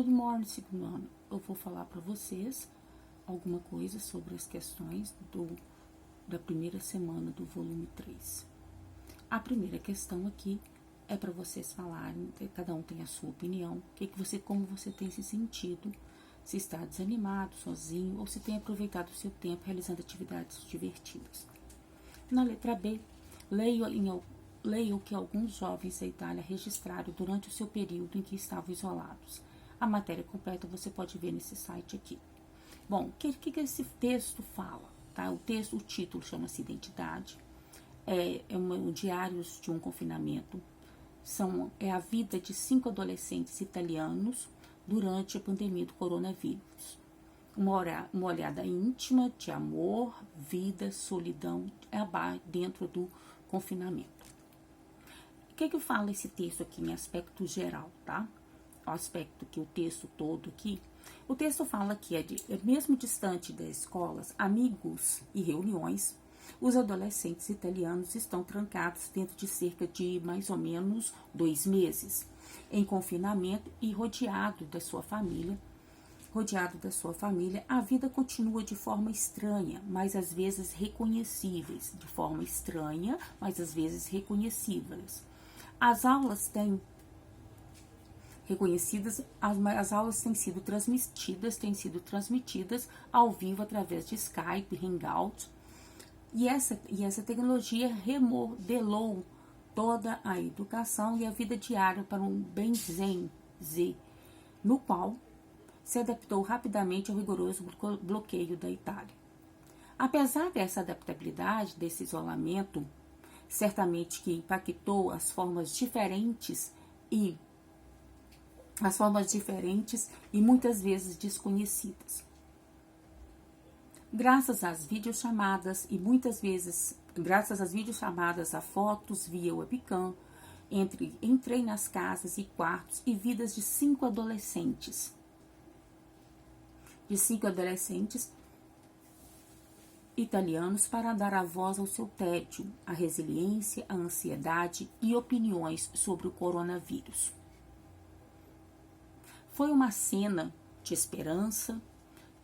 Good morning, segundo ano. Eu vou falar para vocês alguma coisa sobre as questões da primeira semana do volume 3. A primeira questão aqui é para vocês falarem, cada um tem a sua opinião, como você tem se sentido, se está desanimado, sozinho, ou se tem aproveitado o seu tempo realizando atividades divertidas. Na letra B, leia o que alguns jovens da Itália registraram durante o seu período em que estavam isolados. A matéria completa você pode ver nesse site aqui. Bom, o que esse texto fala? Tá? O título chama-se Identidade. Diários de um confinamento. É a vida de 5 adolescentes italianos durante a pandemia do coronavírus. Uma olhada íntima de amor, vida, solidão dentro do confinamento. O que fala esse texto aqui em aspecto geral, tá? O aspecto que o texto todo aqui, o texto fala que mesmo distante das escolas, amigos e reuniões, os adolescentes italianos estão trancados dentro de cerca de mais ou menos 2 meses, em confinamento e rodeado da sua família, a vida continua de forma estranha, mas às vezes reconhecíveis, As aulas têm sido transmitidas ao vivo através de Skype, Hangout, e essa tecnologia remodelou toda a educação e a vida diária para um bem-zen, no qual se adaptou rapidamente ao rigoroso bloqueio da Itália. Apesar dessa adaptabilidade, desse isolamento, certamente que impactou as formas diferentes e muitas vezes desconhecidas. Graças às videochamadas a fotos via webcam, entrei nas casas e quartos e vidas de 5 adolescentes italianos para dar a voz ao seu tédio, a resiliência, a ansiedade e opiniões sobre o coronavírus. Foi uma cena de esperança,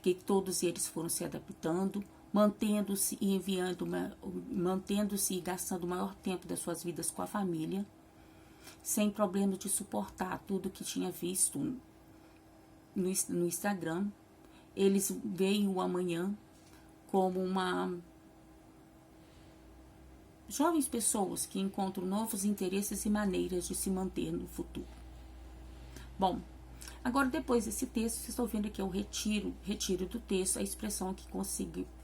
que todos eles foram se adaptando, mantendo-se e gastando o maior tempo das suas vidas com a família, sem problema de suportar tudo que tinha visto no Instagram. Eles veem o amanhã como jovens pessoas que encontram novos interesses e maneiras de se manter no futuro. Bom, agora depois desse texto, vocês estão vendo aqui o retiro do texto, a expressão que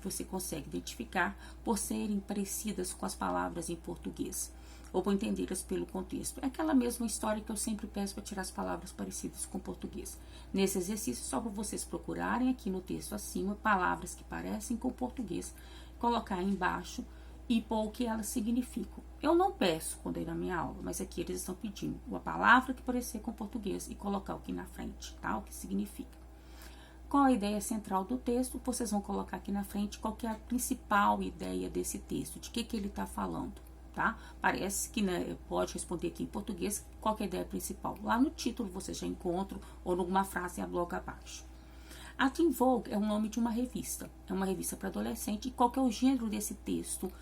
você consegue identificar por serem parecidas com as palavras em português, ou por entendê-las pelo contexto. É aquela mesma história que eu sempre peço para tirar as palavras parecidas com português. Nesse exercício, só para vocês procurarem aqui no texto acima, palavras que parecem com português, colocar embaixo e pôr o que elas significam. Eu não peço quando é na minha aula, mas aqui eles estão pedindo uma palavra que parecer com português e colocar aqui na frente, tá? O que significa. Qual a ideia central do texto? Vocês vão colocar aqui na frente qual que é a principal ideia desse texto, de que ele está falando. Tá? Parece que pode responder aqui em português qual que é a ideia principal. Lá no título você já encontra, ou numa frase logo abaixo. A Teen Vogue é o nome de uma revista. É uma revista para adolescente. E qual que é o gênero desse texto?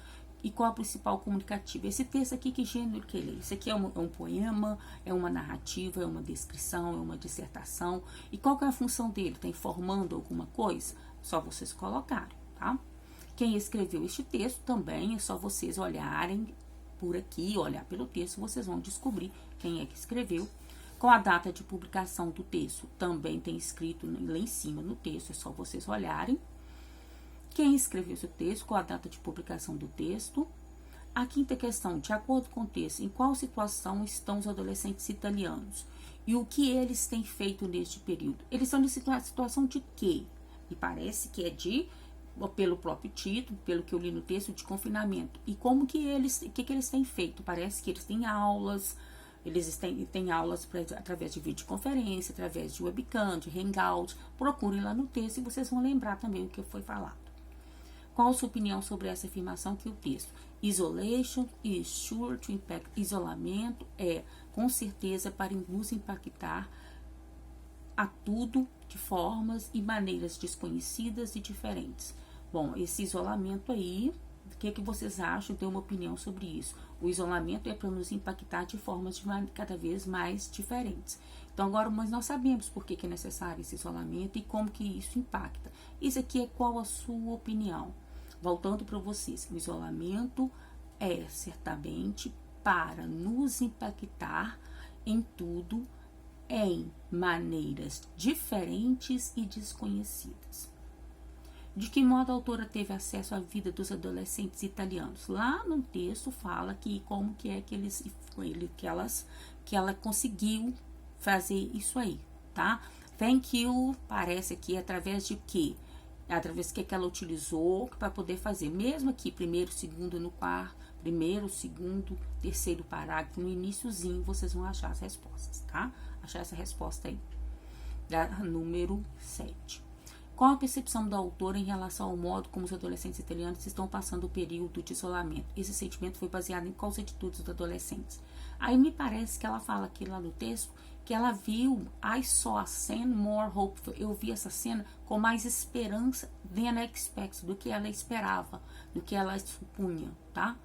E qual a principal comunicativa? Esse texto aqui, que gênero que ele é? Isso aqui é um poema, é uma narrativa, é uma descrição, é uma dissertação. E qual que é a função dele? Está informando alguma coisa? Só vocês colocarem, tá? Quem escreveu este texto também é só vocês olharem por aqui, olhar pelo texto, vocês vão descobrir quem é que escreveu. Com a data de publicação do texto, também tem escrito lá em cima no texto, é só vocês olharem. Quem escreveu esse texto, com a data de publicação do texto. A quinta questão, de acordo com o texto, em qual situação estão os adolescentes italianos? E o que eles têm feito neste período? Eles estão em situação de quê? E parece que é pelo próprio título, pelo que eu li no texto, de confinamento. E como que eles têm feito? Parece que eles têm aulas, têm aulas através de videoconferência, através de webcam, de hangout. Procurem lá no texto e vocês vão lembrar também o que foi falado. Qual a sua opinião sobre essa afirmação que o texto? Isolation is sure to impact. Isolamento com certeza, para nos impactar a tudo de formas e maneiras desconhecidas e diferentes. Bom, esse isolamento aí, o que vocês acham? Tem uma opinião sobre isso? O isolamento é para nos impactar de formas cada vez mais diferentes. Então, agora, mas nós sabemos por que é necessário esse isolamento e como que isso impacta. Isso aqui é qual a sua opinião? Voltando para vocês, o isolamento é certamente para nos impactar em tudo, em maneiras diferentes e desconhecidas. De que modo a autora teve acesso à vida dos adolescentes italianos? Lá no texto fala que como que é que ela conseguiu fazer isso aí, tá? Thank you, parece aqui através de quê? Através que ela utilizou para poder fazer, mesmo aqui, primeiro, segundo no quarto, primeiro, segundo, terceiro parágrafo, no iniciozinho, vocês vão achar as respostas, tá? Achar essa resposta aí, da número 7. Qual a percepção da autora em relação ao modo como os adolescentes italianos estão passando o período de isolamento? Esse sentimento foi baseado em quais atitudes dos adolescentes? Aí me parece que ela fala aqui lá no texto que ela viu, I saw a scene more hopeful. Eu vi essa cena com mais esperança than I expected, do que ela esperava, do que ela supunha, tá?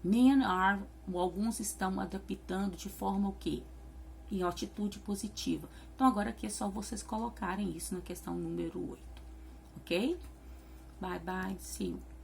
Men are, alguns estão adaptando de forma o quê? Em atitude positiva. Então agora aqui é só vocês colocarem isso na questão número 8. Ok? Bye bye, see you.